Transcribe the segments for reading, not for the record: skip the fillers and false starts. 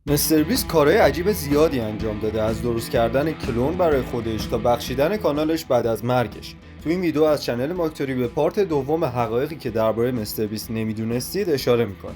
مستر بیست کارهای عجیب زیادی انجام داده، از درست کردن کلون برای خودش تا بخشیدن کانالش بعد از مرگش. تو این ویدیو از چنل ماکتوری به پارت دوم حقایقی که درباره مستر بیست نمیدونستید اشاره میکنه.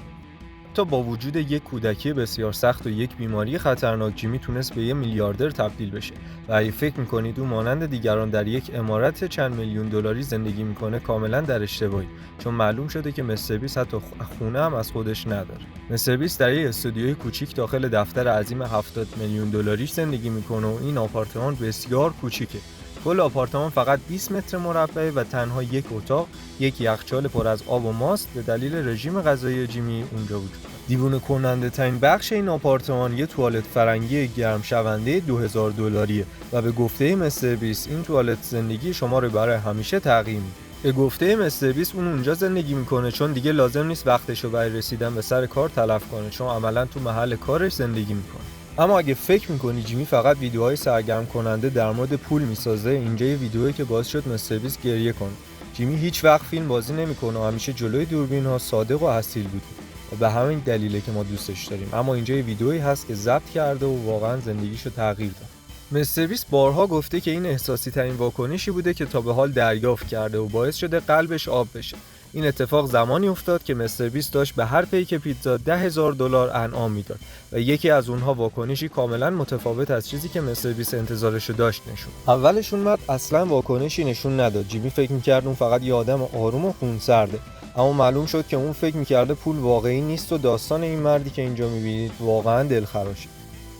تا با وجود یک کودکی بسیار سخت و یک بیماری خطرناک، جیمی تونست به یه میلیاردر تبدیل بشه و اگه فکر میکنید او مانند دیگران در یک عمارت چند میلیون دلاری زندگی میکنه، کاملا در اشتباهی، چون معلوم شده که مستر بیست حتی خونه هم از خودش نداره. مستر بیست در یک استودیوی کوچیک داخل دفتر عظیم 70 میلیون دلاریش زندگی میکنه و این آپارتمان بسیار کوچیکه. کل آپارتمان فقط 20 متر مربع و تنها یک اتاق، یک یخچال پر از آب و ماست به دلیل رژیم غذایی جیمی اونجا وجود داره. دیوونه کننده ترین بخش این آپارتمان یه توالت فرنگی گرم شونده 2000 دلاریه و به گفته مستر بیست این توالت زندگی شما رو برای همیشه تغییر میده. به گفته مستر بیست اون اونجا زندگی میکنه چون دیگه لازم نیست وقتشو برای رسیدن به سر کار تلف کنه، چون عملا تو محل کارش زندگی میکنه. اما اگه فکر میکنی جیمی فقط ویدیوهای سرگرم کننده در مورد پول میسازه، اینجا یه ویدیویی که باعث شد مستر بیست گریه کنه. جیمی هیچ وقت فیلم بازی نمیکنه و همیشه جلوی دوربین ها صادق و اصیل بود و به همین دلیله که ما دوستش داریم. اما اینجا یه ویدیویی هست که ضبط کرده و واقعا زندگیشو تغییر داد. مستر بیست بارها گفته که این احساسی ترین واکنشی بوده که تا به حال دریافت کرده و باعث شده قلبش آب بشه. این اتفاق زمانی افتاد که مستر بیست داشت به هر پیک پیتزا 10,000 دلار انعام میداد و یکی از اونها واکنشی کاملا متفاوت از چیزی که مستر بیست انتظارشو داشت نشون. اولش اون مرد اصلا واکنشی نشون نداد. جیمی فکر می‌کرد اون فقط یه آدم آروم و خونسرده، اما معلوم شد که اون فکر می‌کرده پول واقعی نیست و داستان این مردی که اینجا می‌بینید واقعا دلخراشه.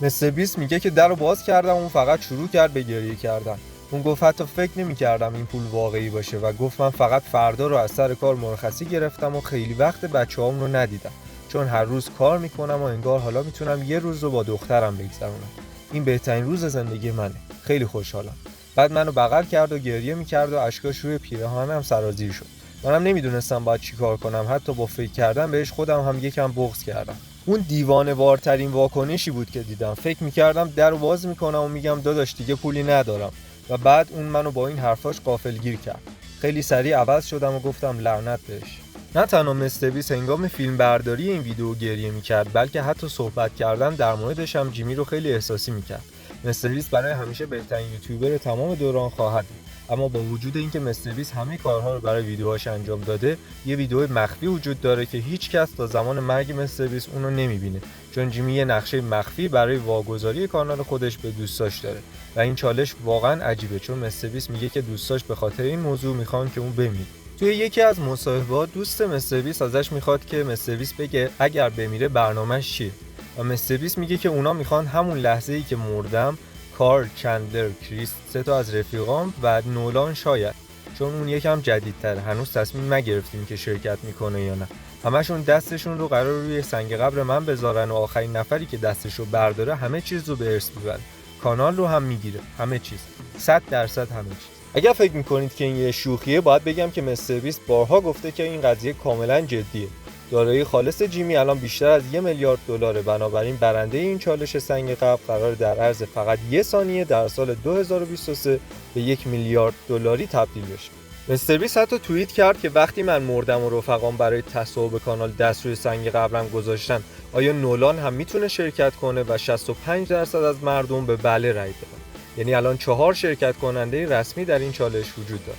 مستر بیست میگه که درو باز کردم، اون فقط شروع کرد به گریه کردن. اون گفت حتی فکر نمی‌کردم این پول واقعی باشه و گفت من فقط فردا رو از سر کار مرخصی گرفتم و خیلی وقت بچه‌هام رو ندیدم، چون هر روز کار میکنم و انگار حالا میتونم یه روز رو با دخترم بگذرونم. این بهترین روز زندگی منه. خیلی خوشحالم. بعد منو بغل کرد و گریه میکرد و اشکاش روی پیراهنم سرازیر شد. منم نمیدونستم باید چی کار کنم. حتی با فکر کردن بهش خودم هم یکم بغض کردم. اون دیوانه وارترین واکنشی بود که دیدم. فکر میکردم درو باز میکنم و میگم داداش دیگه پولی ندارم و بعد اون منو با این حرفاش غافلگیر کرد. خیلی سریع عوض شدم و گفتم لعنت بهش. نه تنها مستر بیست هنگام فیلم برداری این ویدیو گریه میکرد، بلکه حتی صحبت کردن در موردش هم جیمی رو خیلی احساسی میکرد. مستر بیست برای همیشه بهترین یوتیوبر تمام دوران خواهد بود. اما با وجود اینکه مستر بیست همه کارها رو برای ویدیوهاش انجام داده، یه ویدیو مخفی وجود داره که هیچ کس تا زمان مرگ مستر بیست اون رو نمیبینه، چون جیمی یه نقشه مخفی برای واگذاری کانال خودش به دوستاش داره و این چالش واقعا عجیبه، چون مستر بیست میگه که دوستاش به خاطر این موضوع میخوان که اون بمیره. توی یکی از مصاحبه‌ها دوست مستر بیست ازش میخواد که مستر بیست بگه اگر بمیره برنامه‌اش چیه و مستر بیست میگه که اونا میخوان همون لحظه‌ای که مردم کارل، چندلر، کریس، 3 تا از رفیقام و نولان شاید، چون اون یکم جدیدتره، هنوز تصمیم نگرفتیم که شرکت میکنه یا نه، همشون دستشون رو قرار روی سنگ قبر من بذارن و آخرین نفری که دستشو برداره همه چیز رو به ارث میبره، کانال رو هم میگیره، همه چیز، 100% همه چیز. اگر فکر میکنید که این یه شوخیه، باید بگم که مستر بیست بارها گفته که این قضیه کاملا جدیه. دارایی خالص جیمی الان بیشتر از 1 میلیارد دلاره، بنابراین برنده این چالش سنگ قبر قرار در عرض فقط 1 ثانیه در سال 2023 به 1 میلیارد دلاری تبدیل بشه. مستر بیست حتی توییت کرد که وقتی من مردم و رفقام برای تصاحب کانال دست روی سنگ قبرم گذاشتن، آیا نولان هم میتونه شرکت کنه و 65% از مردم به بله رای دادن. یعنی الان 4 شرکت کننده رسمی در این چالش وجود داره.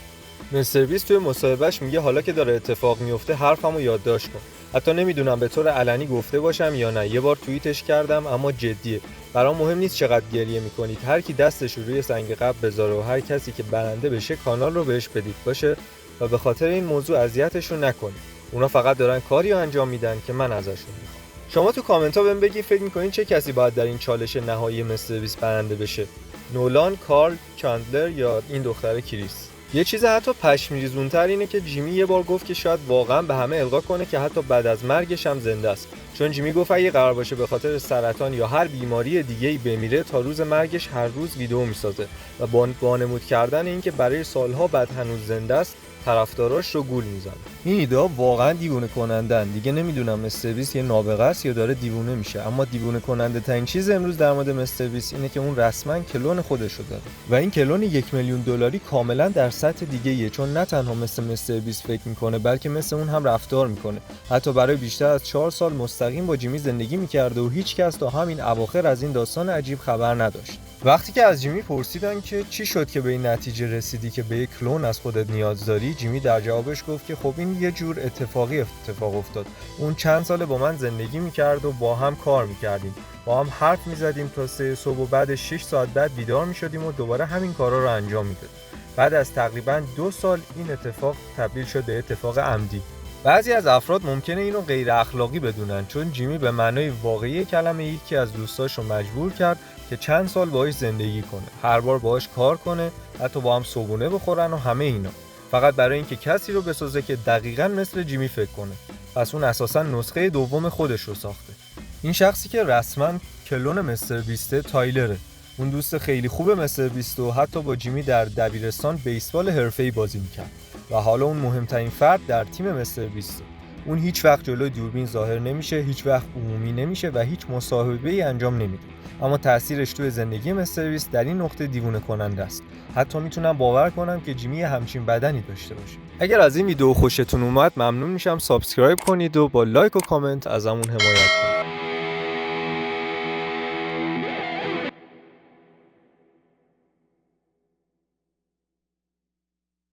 مستر بیست توی مصاحبهش میگه حالا که داره اتفاق میفته حرفمو یادداشت کن. حتی نمیدونم به طور علنی گفته باشم یا نه. یه بار توییتش کردم اما جدیه. برام مهم نیست چقدر گریه میکنید. هر کی دستش رو روی سنگ قبر بذاره و هر کسی که برنده بشه کانال رو بهش بدید باشه و به خاطر این موضوع اذیتشون نکنید. اونا فقط دارن کاری رو انجام میدن که من ازشون میخوام. شما تو کامنت ها بهم بگید فکر میکنین چه کسی باید در این چالش نهایی مستر بیست برنده بشه؟ نولان، کارل، چندلر یا این دختر کریس؟ یه چیز حتی پشم‌ریزون‌تر اینه که جیمی یه بار گفت که شاید واقعا به همه القا کنه که حتی بعد از مرگش هم زنده است، چون جیمی گفت اگه قرار باشه به خاطر سرطان یا هر بیماری دیگه‌ای بمیره تا روز مرگش هر روز ویدیو میسازه و با وانمود کردن اینکه برای سالها بعد هنوز زنده است طرفداراش رو گول میزنه. این ایده واقعا دیوونه کنندن. دیگه نمیدونم مستر بیست یه نابغه است یا داره دیوونه میشه، اما دیوونه کننده ترین چیز امروز در مورد مستر بیست اینه که اون رسما کلون خودشو داره و این کلون $1,000,000 کاملا در سطح دیگه‌ایه، چون نه تنها مثل مستر بیست فکر میکنه بلکه مثل اون هم رفتار میکنه. حتی برای بیشتر از 4 سال مستقیم با جیمی زندگی میکرده و هیچ کس تا همین اواخر از این داستان عجیب خبر نداشت. وقتی که از جیمی پرسیدن که چی شد که به این نتیجه رسیدی که به یک کلون از خودت نیاز داری، جیمی در جوابش گفت که خب این یه جور اتفاق افتاد. اون چند سال با من زندگی میکرد و با هم کار میکردیم، با هم حرف میزدیم تا 3 صبح و بعد 6 ساعت بعد بیدار میشدیم و دوباره همین کارا رو انجام میدادیم. بعد از تقریباً 2 سال این اتفاق تبدیل شد به اتفاق عمدی. بعضی از افراد ممکنه اینو غیر اخلاقی بدونن، چون جیمی به معنای واقعی کلمه یکی از دوستاشو مجبور کرد که چند سال باهاش زندگی کنه، هر بار باهاش کار کنه، حتی با هم صبحونه بخورن و همه اینا، فقط برای اینکه کسی رو بسازه که دقیقاً مثل جیمی فکر کنه. پس اون اساساً نسخه دوم خودش رو ساخته. این شخصی که رسما کلون مستر بیسته تایلره. اون دوست خیلی خوب مستر بیست و حتی با جیمی در دبیرستان بیسبال حرفه‌ای بازی می‌کرد و حالا اون مهمترین فرد در تیم مستر بیست. اون هیچ وقت جلوی دوربین ظاهر نمیشه، هیچ وقت عمومی نمیشه و هیچ مصاحبه‌ای انجام نمیده. اما تأثیرش توی زندگی مستر بیست در این نقطه دیوونه کننده است. حتی میتونم باور کنم که جیمی همچین بدنی داشته باشه. اگر از این ویدیو خوشتون اومد ممنون میشم سابسکرایب کنید و با لایک و کامنت ازمون حمایت کنید.